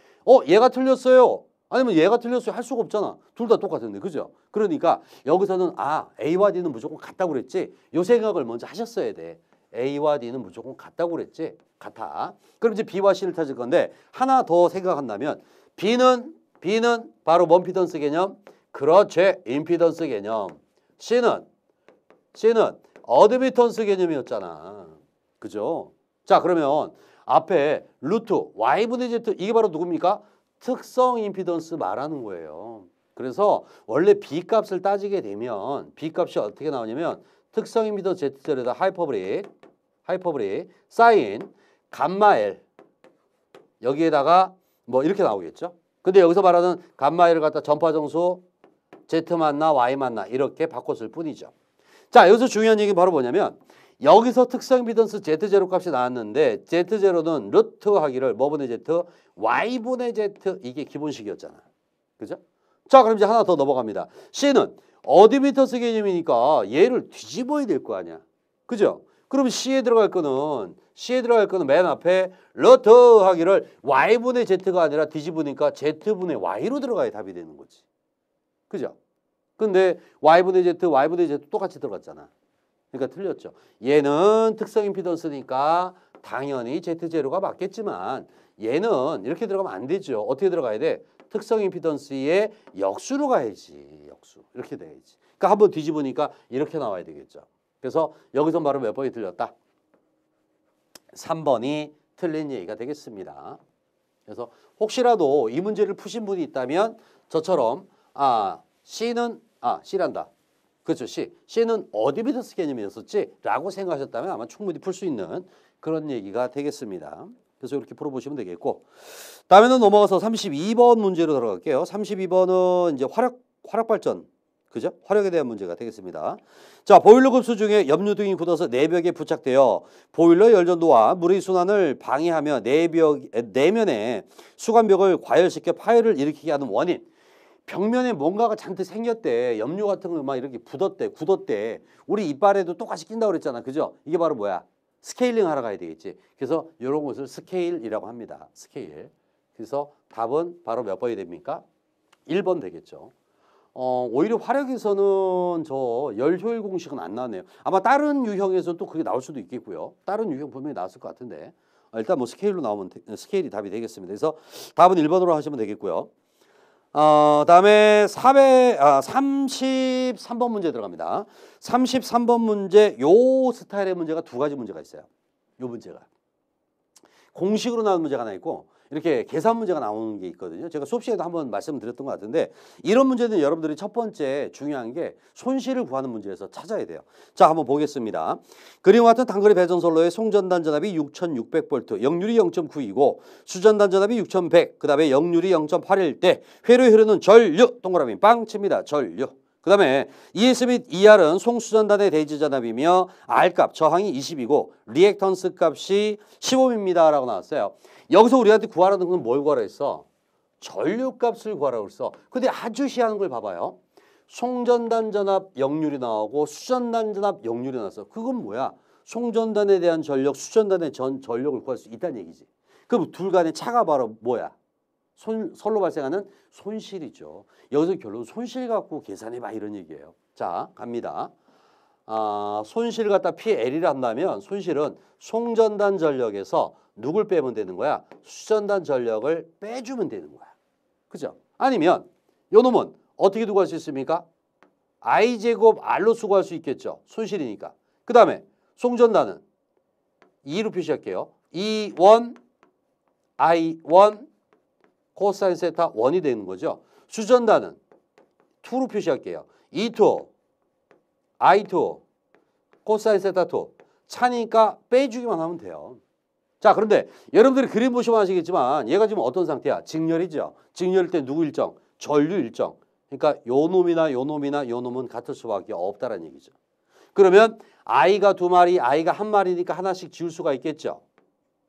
얘가 틀렸어요. 아니면 얘가 틀렸어요. 할 수가 없잖아. 둘 다 똑같은데. 그죠? 그러니까 여기서는 A와 D는 무조건 같다고 그랬지. 요 생각을 먼저 하셨어야 돼. A와 D는 무조건 같다고 그랬지. 같아. 그럼 이제 B와 C를 찾을 건데 하나 더 생각한다면 B는 바로 먼피던스 개념. 그렇지. 임피던스 개념. C는 어드미턴스 개념이었잖아. 그죠? 자, 그러면 앞에 루트 Y분의 Z 이게 바로 누굽니까? 특성 임피던스 말하는 거예요. 그래서 원래 B 값을 따지게 되면 B 값이 어떻게 나오냐면 특성 임피던스 Z절에다 하이퍼브릭 사인 감마 L 여기에다가 뭐 이렇게 나오겠죠. 근데 여기서 말하는 감마 L을 갖다 전파 정수 Z 만나 Y 만나 이렇게 바꿨을 뿐이죠. 자, 여기서 중요한 얘기는 바로 뭐냐면 여기서 특성 임피던스 Z0 값이 나왔는데 Z0는 루트 하기를 뭐분의 Z, Y분의 Z 이게 기본식이었잖아. 그죠? 자, 그럼 이제 하나 더 넘어갑니다. C는 어드미턴스 개념이니까 얘를 뒤집어야 될 거 아니야. 그죠? 그럼 C에 들어갈 거는 맨 앞에 루트 하기를 Y분의 Z가 아니라 뒤집으니까 Z분의 Y로 들어가야 답이 되는 거지. 그죠? 근데 Y분의 Z 똑같이 들어갔잖아. 그러니까 틀렸죠. 얘는 특성 임피던스니까 당연히 Z0가 맞겠지만 얘는 이렇게 들어가면 안 되죠. 어떻게 들어가야 돼? 특성 임피던스의 역수로 가야지. 역수. 이렇게 돼야지. 그러니까 한번 뒤집으니까 이렇게 나와야 되겠죠. 그래서 여기서 바로 몇 번이 틀렸다? 3번이 틀린 얘기가 되겠습니다. 그래서 혹시라도 이 문제를 푸신 분이 있다면 저처럼 C란다. 그렇죠. C는 어드미턴스 개념이었었지? 라고 생각하셨다면 아마 충분히 풀 수 있는 그런 얘기가 되겠습니다. 그래서 이렇게 풀어보시면 되겠고 다음에는 넘어가서 32번 문제로 들어갈게요. 32번은 이제 화력발전, 그죠? 화력에 대한 문제가 되겠습니다. 자, 보일러 급수 중에 염료 등이 굳어서 내벽에 부착되어 보일러 열전도와 물의 순환을 방해하며 내면에 수관벽을 과열시켜 파열을 일으키게 하는 원인. 벽면에 뭔가가 잔뜩 생겼대. 염료 같은 거 막 이렇게 굳었대. 우리 이빨에도 똑같이 낀다고 그랬잖아. 그죠? 이게 바로 뭐야? 스케일링 하러 가야 되겠지. 그래서 이런 것을 스케일이라고 합니다. 스케일. 그래서 답은 바로 몇 번이 됩니까? 1번 되겠죠. 오히려 화력에서는 저 열 효율 공식은 안 나왔네요. 아마 다른 유형에서는 또 그게 나올 수도 있겠고요. 다른 유형 분명히 나왔을 것 같은데 일단 뭐 스케일로 나오면 스케일이 답이 되겠습니다. 그래서 답은 1번으로 하시면 되겠고요. 다음에 33번 문제 들어갑니다. 33번 문제 요 스타일의 문제가 두 가지 문제가 있어요. 요 문제가 공식으로 나오는 문제가 하나 있고 이렇게 계산 문제가 나오는 게 있거든요. 제가 수업 시간에도 한번 말씀드렸던 것 같은데 이런 문제는 여러분들이 첫 번째 중요한 게 손실을 구하는 문제에서 찾아야 돼요. 자, 한번 보겠습니다. 그림과 같은 단거리 배전선로의 송전단 전압이 6600V, 역률이 0.9이고 수전단 전압이 6100, 그 다음에 역률이 0.8일 때 회로에 흐르는 전류, 동그라미 빵 칩니다. 전류. 그 다음에 ES 및 ER은 송수전단의 대지 전압이며 R값 저항이 20이고 리액턴스 값이 15입니다 라고 나왔어요. 여기서 우리한테 구하라는 건 뭘 구하라 했어? 전류값을 구하라고 했어. 근데 아주 희한한 걸 봐봐요. 송전단 전압 역률이 나오고 수전단 전압 역률이 나왔어. 그건 뭐야? 송전단에 대한 전력, 수전단의 전력을 구할 수 있다는 얘기지. 그럼 둘 간의 차가 바로 뭐야? 선로 발생하는 손실이죠. 여기서 결론 손실 갖고 계산해봐 이런 얘기예요. 자, 갑니다. 손실 갖다 PL이라 한다면 손실은 송전단 전력에서 누굴 빼면 되는 거야? 수전단 전력을 빼주면 되는 거야. 그죠? 아니면 요 놈은 어떻게 두고 할 수 있습니까? I제곱 R로 수고할 수 있겠죠. 손실이니까. 그 다음에 송전단은 2로 표시할게요. E1 I1 코사인 세타 1이 되는 거죠. 수전단은 2로 표시할게요. E2 I2 코사인 세타 2 차니까 빼주기만 하면 돼요. 자, 그런데 여러분들이 그림 보시면 아시겠지만 얘가 지금 어떤 상태야? 직렬이죠. 직렬일 때 누구 일정? 전류 일정. 그러니까 요 놈이나 요 놈이나 요 놈은 같을 수밖에 없다는 얘기죠. 그러면 I가 두 마리, I가 한 마리니까 하나씩 지울 수가 있겠죠.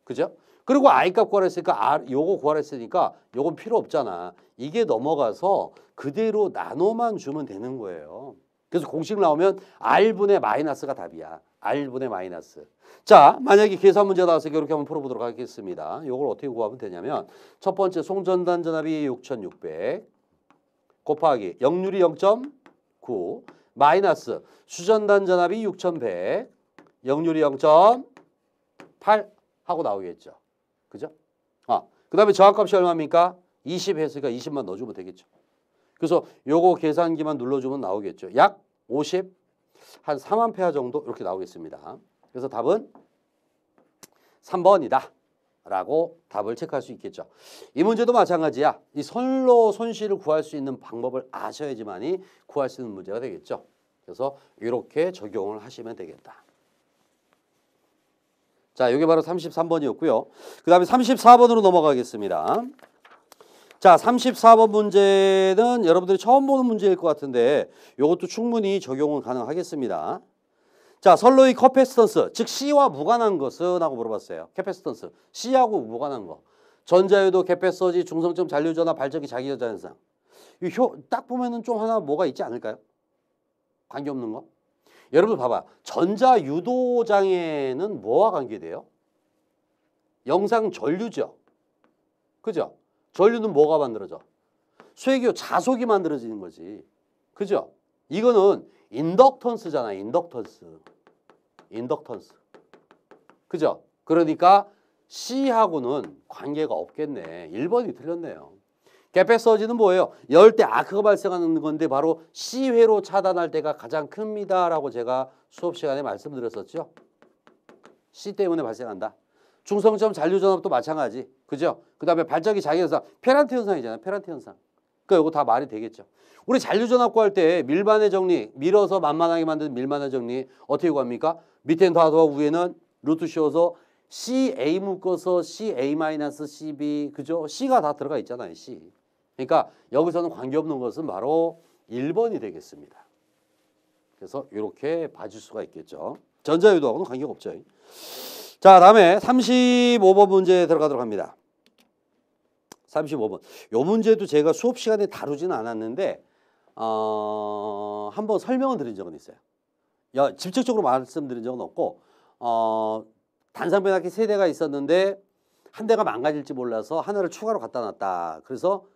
그죠? 그리고 I 값 구하랬으니까 요거 구하랬으니까 요건 필요 없잖아. 이게 넘어가서 그대로 나눠만 주면 되는 거예요. 그래서 공식 나오면 R분의 마이너스가 답이야. R분의 마이너스. 자, 만약에 계산 문제 나와서 이렇게 한번 풀어보도록 하겠습니다. 요걸 어떻게 구하면 되냐면 첫 번째 송전단 전압이 6600 곱하기 역률이 0.9 마이너스 수전단 전압이 6100 역률이 0.8 하고 나오겠죠. 그죠? 그 다음에 저항값이 얼마입니까? 20 했으니까 20만 넣어주면 되겠죠. 그래서 요거 계산기만 눌러주면 나오겠죠. 약 50, 한 3A 정도 이렇게 나오겠습니다. 그래서 답은 3번이다 라고 답을 체크할 수 있겠죠. 이 문제도 마찬가지야. 이 선로 손실을 구할 수 있는 방법을 아셔야지만이 구할 수 있는 문제가 되겠죠. 그래서 이렇게 적용을 하시면 되겠다. 자, 이게 바로 33번이었고요. 그 다음에 34번으로 넘어가겠습니다. 자, 34번 문제는 여러분들이 처음 보는 문제일 것 같은데 이것도 충분히 적용은 가능하겠습니다. 자, 선로의 커패시턴스, 즉 C와 무관한 것은 하고 물어봤어요. 캐패시턴스, C하고 무관한 거. 전자유도, 캐패서지, 중성점 잔류전화, 발전기 자기전자 현상. 딱 보면은 좀 하나 뭐가 있지 않을까요? 관계없는 거? 여러분 봐봐. 전자유도장애는 뭐와 관계돼요? 영상 전류죠. 그죠? 전류는 뭐가 만들어져? 쇠기호 자속이 만들어지는 거지. 그죠? 이거는 인덕턴스잖아. 인덕턴스. 그죠? 그러니까 C하고는 관계가 없겠네. 1번이 틀렸네요. 캐패서지는 뭐예요? 열 때 아크가 발생하는 건데 바로 C회로 차단할 때가 가장 큽니다 라고 제가 수업 시간에 말씀드렸었죠. C 때문에 발생한다. 중성점 잔류전압도 마찬가지. 그죠? 그 다음에 발전기 자기현상. 페란트 현상이잖아요. 페란트 현상. 그러니까 이거 다 말이 되겠죠. 우리 잔류전압 구할 때 밀반의 정리, 밀어서 만만하게 만든 밀반의 정리 어떻게 구합니까? 밑에는 다 더하고 위에는 루트 씌워서 CA 묶어서 CA-CB. 그죠? C가 다 들어가 있잖아요. C. 그러니까 여기서는 관계없는 것은 바로 1번이 되겠습니다. 그래서 이렇게 봐줄 수가 있겠죠. 전자유도하고는 관계가 없죠. 자, 다음에 35번 문제 들어가도록 합니다. 35번. 이 문제도 제가 수업 시간에 다루지는 않았는데 한번 설명을 드린 적은 있어요. 직접적으로 말씀드린 적은 없고 단상변압기 3대가 있었는데 한 대가 망가질지 몰라서 하나를 추가로 갖다 놨다. 그래서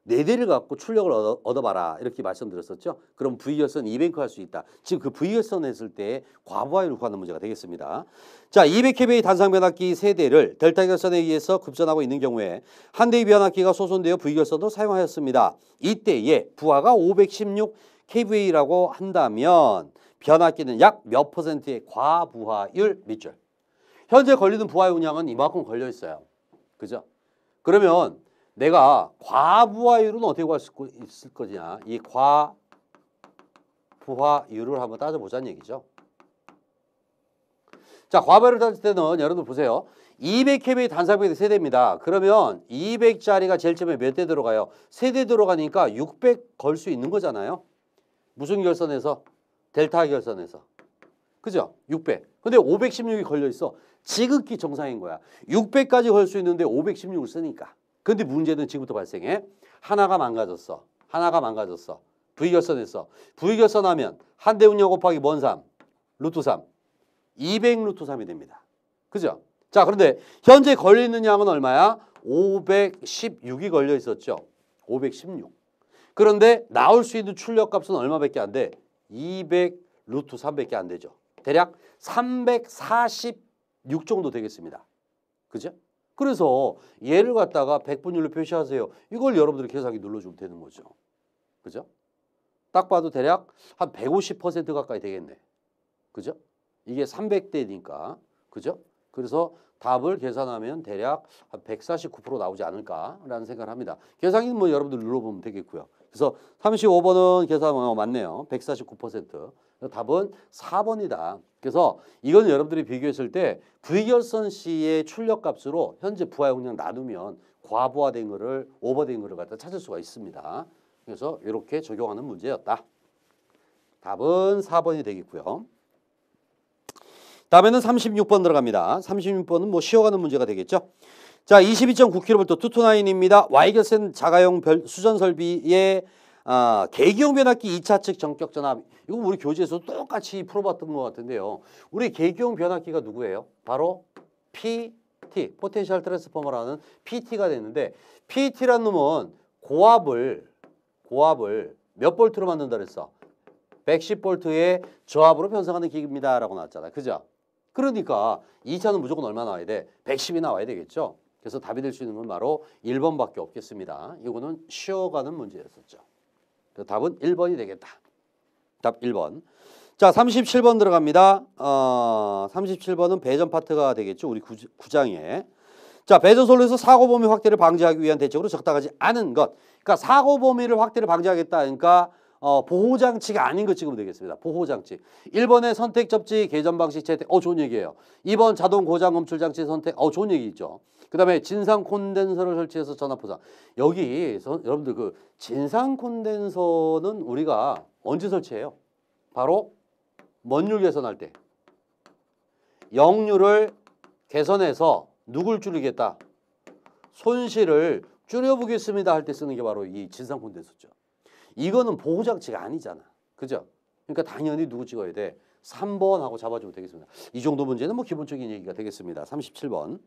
4대를 갖고 출력을 얻어봐라 이렇게 말씀드렸었죠. 그럼 V결선 2뱅크 할 수 있다. 지금 그 V결선 했을 때 과부하율을 구하는 문제가 되겠습니다. 자, 200kVA 단상변압기 3대를 델타 결선에 의해서 급전하고 있는 경우에 한 대의 변압기가 소선되어 V결선도 사용하였습니다. 이때에 부하가 516kVA라고 한다면 변압기는 약 몇 %의 과부하율 밑줄. 현재 걸리는 부하 용량은 이만큼 걸려 있어요. 그죠? 그러면 내가 과부하율은 어떻게 구할 수 있을 거냐? 이 과부하율을 한번 따져보자는 얘기죠. 자, 과부하율을 따질 때는 여러분들 보세요. 200kVA 단상변압기 3대입니다. 그러면 200짜리가 제일 처음에 몇 대 들어가요? 3대 들어가니까 600 걸 수 있는 거잖아요. 무슨 결선에서? 델타 결선에서. 그죠? 600. 근데 516이 걸려 있어. 지극히 정상인 거야. 600까지 걸 수 있는데 516을 쓰니까. 근데 문제는 지금부터 발생해. 하나가 망가졌어. V결선에서. V결선하면 한 대 운영 곱하기 뭔 3? 루트 3. 200 루트 3이 됩니다. 그죠? 자, 그런데 현재 걸리는 양은 얼마야? 516이 걸려 있었죠. 516. 그런데 나올 수 있는 출력값은 얼마밖에 안 돼? 200 루트 3밖에 안 되죠. 대략 346 정도 되겠습니다. 그죠? 그래서 얘를 갖다가 백분율로 표시하세요. 이걸 여러분들이 계산기 눌러주면 되는 거죠. 그죠? 딱 봐도 대략 한 150% 가까이 되겠네. 그죠? 이게 300대니까. 그죠? 그래서 답을 계산하면 대략 한 149% 나오지 않을까라는 생각을 합니다. 계산기는 뭐 여러분들 눌러보면 되겠고요. 그래서 35번은 계산 맞네요. 149%. 답은 4번이다. 그래서 이건 여러분들이 비교했을 때 V결선 C의 출력값으로 현재 부하 용량 나누면 과부하된 거를 오버된 거를 갖다 찾을 수가 있습니다. 그래서 이렇게 적용하는 문제였다. 답은 4번이 되겠고요. 다음에는 36번 들어갑니다. 36번은 뭐 쉬어가는 문제가 되겠죠. 자, 22.9kV 투투나인입니다. Y결선 자가용 수전 설비의 계기용 변압기 2차 측 전격 전압. 이거 우리 교재에서 똑같이 풀어봤던 것 같은데요. 우리 계기용 변압기가 누구예요? 바로 PT, 포텐셜 트랜스포머라는 PT가 되는데 PT라는 놈은 고압을 몇 볼트로 만든다 그랬어? 110볼트의 저압으로 변성하는 기기입니다 라고 나왔잖아. 그죠? 그러니까 2차는 무조건 얼마 나와야 돼? 110이 나와야 되겠죠? 그래서 답이 될 수 있는 건 바로 1번밖에 없겠습니다. 이거는 쉬어가는 문제였었죠. 그래서 답은 1번이 되겠다. 답 1번. 자, 37번 들어갑니다. 37번은 배전 파트가 되겠죠. 우리 9장에. 자, 배전 솔로에서 사고 범위 확대를 방지하기 위한 대책으로 적당하지 않은 것. 그러니까 사고 범위를 확대를 방지하겠다. 그러니까 보호장치가 아닌 거 찍으면 되겠습니다. 보호장치. 1번의 선택 접지 개전 방식 채택. 좋은 얘기예요. 2번 자동 고장 검출 장치 선택. 좋은 얘기죠. 그 다음에 진상 콘덴서를 설치해서 전압 보상. 여기 여러분들 그 진상 콘덴서는 우리가 언제 설치해요? 바로 먼율 개선할 때. 역률을 개선해서 누굴 줄이겠다? 손실을 줄여보겠습니다 할 때 쓰는 게 바로 이 진상 콘덴서죠. 이거는 보호장치가 아니잖아. 그죠? 그러니까 당연히 누구 찍어야 돼? 3번 하고 잡아주면 되겠습니다. 이 정도 문제는 뭐 기본적인 얘기가 되겠습니다. 37번.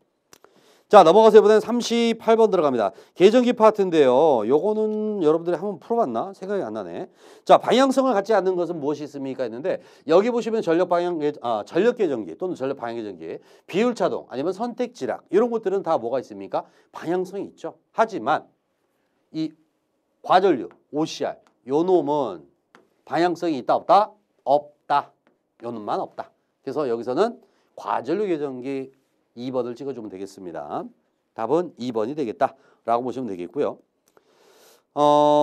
자, 넘어가서 이번엔 38번 들어갑니다. 계전기 파트인데요. 요거는 여러분들이 한번 풀어봤나? 생각이 안 나네. 자, 방향성을 갖지 않는 것은 무엇이 있습니까? 했는데 여기 보시면 전력 계전기 또는 전력 방향 계전기, 비율 차동 아니면 선택 지락 이런 것들은 다 뭐가 있습니까? 방향성이 있죠. 하지만 이 과전류 OCR 요 놈은 방향성이 있다 없다? 없다. 요 놈만 없다. 그래서 여기서는 과전류 계전기 2번을 찍어주면 되겠습니다. 답은 2번이 되겠다라고 보시면 되겠고요.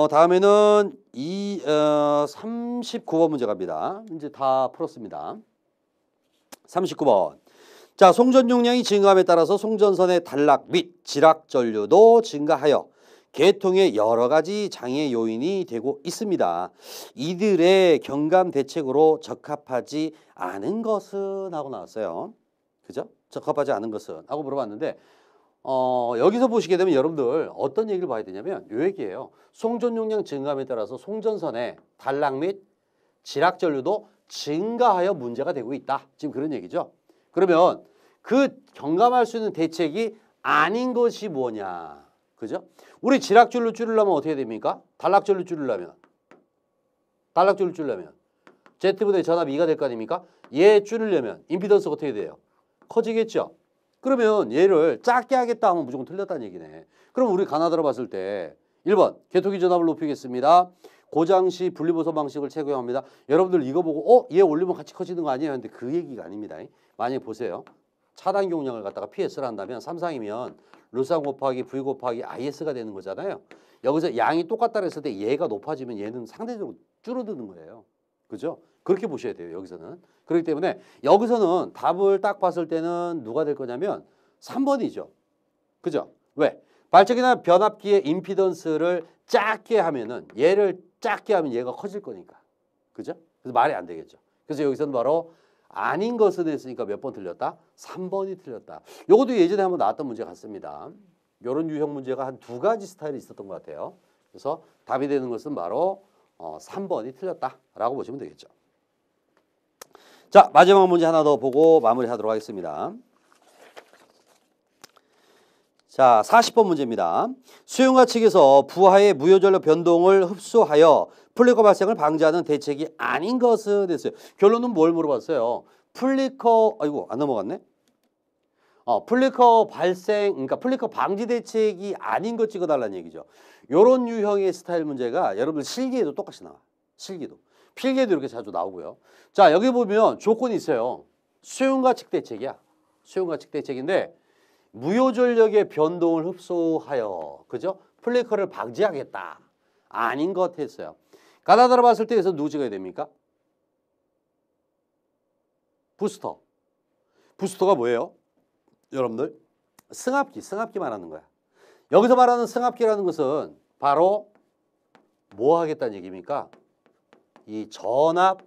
다음에는 39번 문제 갑니다. 이제 다 풀었습니다. 39번. 자, 송전 용량이 증가함에 따라서 송전선의 단락 및 지락 전류도 증가하여 개통의 여러 가지 장애 요인이 되고 있습니다. 이들의 경감 대책으로 적합하지 않은 것은 하고 나왔어요. 그죠? 적합하지 않은 것은 하고 물어봤는데 여기서 보시게 되면 여러분들 어떤 얘기를 봐야 되냐면 이 얘기예요. 송전 용량 증가함에 따라서 송전선의 단락 및 지락 전류도 증가하여 문제가 되고 있다. 지금 그런 얘기죠. 그러면 그 경감할 수 있는 대책이 아닌 것이 뭐냐. 그죠? 우리 지락 전류 줄이려면 어떻게 됩니까? 단락 전류 줄이려면 Z분의 전압 2가 될 거 아닙니까? 얘 줄이려면 임피던스가 어떻게 돼요? 커지겠죠. 그러면 얘를 작게 하겠다 하면 무조건 틀렸다는 얘기네. 그럼 우리 가나다로 봤을 때 1번 개통기 전압을 높이겠습니다. 고장 시 분리보선 방식을 착용합니다. 여러분들 이거 보고 얘 올리면 같이 커지는 거 아니에요? 근데 그 얘기가 아닙니다. 만약에 보세요. 차단 용량을 갖다가 PS를 한다면 삼상이면 르상 곱하기 V 곱하기 IS가 되는 거잖아요. 여기서 양이 똑같다 그랬을 때 얘가 높아지면 얘는 상대적으로 줄어드는 거예요. 그죠? 그렇게 보셔야 돼요. 여기서는. 그렇기 때문에 여기서는 답을 딱 봤을 때는 누가 될 거냐면 3번이죠. 그죠? 왜? 발전기나 변압기의 임피던스를 작게 하면은 얘를 작게 하면 얘가 커질 거니까. 그죠? 그래서 말이 안 되겠죠. 그래서 여기서는 바로 아닌 것은 했으니까 몇 번 틀렸다? 3번이 틀렸다. 요것도 예전에 한번 나왔던 문제 같습니다. 이런 유형 문제가 한 2가지 스타일이 있었던 것 같아요. 그래서 답이 되는 것은 바로 3번이 틀렸다라고 보시면 되겠죠. 자, 마지막 문제 하나 더 보고 마무리하도록 하겠습니다. 자, 40번 문제입니다. 수용화 측에서 부하의 무효전력 변동을 흡수하여 플리커 발생을 방지하는 대책이 아닌 것은 됐어요. 결론은 뭘 물어봤어요? 플리커, 아이고 안 넘어갔네. 플리커 발생, 그러니까 플리커 방지 대책이 아닌 것 찍어달라는 얘기죠. 요런 유형의 스타일 문제가 여러분들 실기에도 똑같이 나와요. 실기도. 필기에도 이렇게 자주 나오고요. 자, 여기 보면 조건이 있어요. 수용과 측 대책이야. 수용가치 대책인데 무효전력의 변동을 흡수하여 그죠? 플리커를 방지하겠다. 아닌 것 했어요. 가나다라 봤을 때 여기서 누구 찍어야 됩니까? 부스터. 부스터가 뭐예요? 여러분들 승합기 말하는 거야. 여기서 말하는 승합기라는 것은 바로 뭐 하겠다는 얘기입니까? 이 전압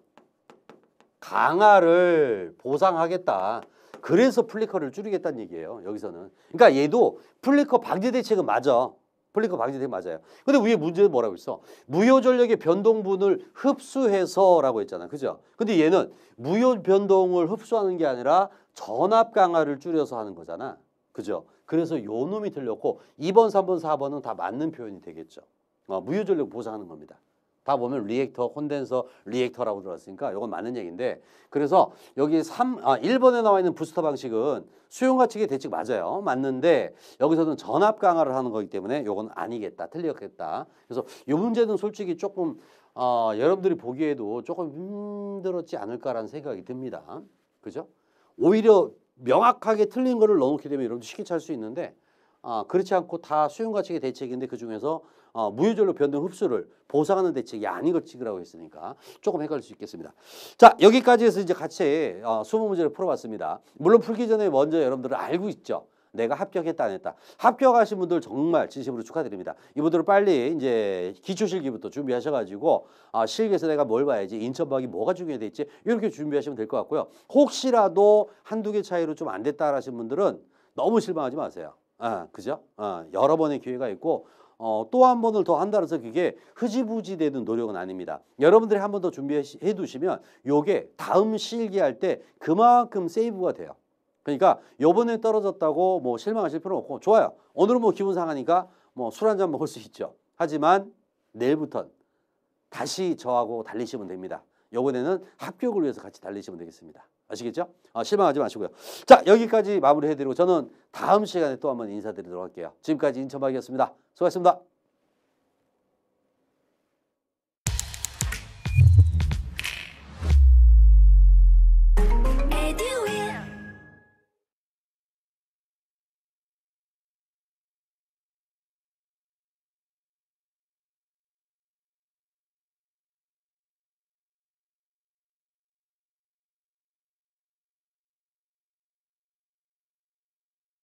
강화를 보상하겠다. 그래서 플리커를 줄이겠다는 얘기예요. 여기서는. 그러니까 얘도 플리커 방지 대책은 맞아. 플리커 방지 대책 맞아요. 근데 위에 문제는 뭐라고 있어? 무효 전력의 변동분을 흡수해서라고 했잖아. 그죠? 근데 얘는 무효 변동을 흡수하는 게 아니라 전압 강화를 줄여서 하는 거잖아. 그죠? 그래서 요 놈이 틀렸고 2번, 3번, 4번은 다 맞는 표현이 되겠죠. 무효 전력 보상하는 겁니다. 다 보면 리액터, 콘덴서, 리액터라고 들어갔으니까 이건 맞는 얘기인데 그래서 여기 1번에 나와 있는 부스터 방식은 수용가치의 대책 맞아요. 맞는데 여기서는 전압 강화를 하는 거기 때문에 이건 아니겠다. 틀렸겠다. 그래서 이 문제는 솔직히 조금 여러분들이 보기에도 조금 힘들었지 않을까라는 생각이 듭니다. 그죠? 오히려 명확하게 틀린 거를 넣어놓게 되면 여러분들 쉽게 찰 수 있는데 그렇지 않고 다 수용가치의 대책인데 그중에서 무효전력 변동 흡수를 보상하는 대책이 아닌 걸 찍으라고 했으니까 조금 헷갈릴 수 있겠습니다. 자, 여기까지 해서 이제 같이 20문제를 풀어봤습니다. 물론 풀기 전에 먼저 여러분들은 알고 있죠. 내가 합격했다 안 했다. 합격하신 분들 정말 진심으로 축하드립니다. 이분들은 빨리 이제 기초실기부터 준비하셔가지고 실기에서 내가 뭘 봐야지, 인천박이 뭐가 중요했지 이렇게 준비하시면 될 것 같고요. 혹시라도 한두 개 차이로 좀 안 됐다 하신 분들은 너무 실망하지 마세요. 그죠? 여러 번의 기회가 있고 또 한 번을 더 한다 해서 그게 흐지부지 되는 노력은 아닙니다. 여러분들이 한 번 더 준비해 두시면 요게 다음 실기할 때 그만큼 세이브가 돼요. 그러니까 요번에 떨어졌다고 뭐 실망하실 필요는 없고 좋아요. 오늘은 뭐 기분 상하니까 뭐 술 한 잔 먹을 수 있죠. 하지만 내일부터는 다시 저하고 달리시면 됩니다. 요번에는 합격을 위해서 같이 달리시면 되겠습니다. 아시겠죠? 실망하지 마시고요. 자, 여기까지 마무리해드리고 저는 다음 시간에 또 한번 인사드리도록 할게요. 지금까지 인천박이었습니다. 수고하셨습니다.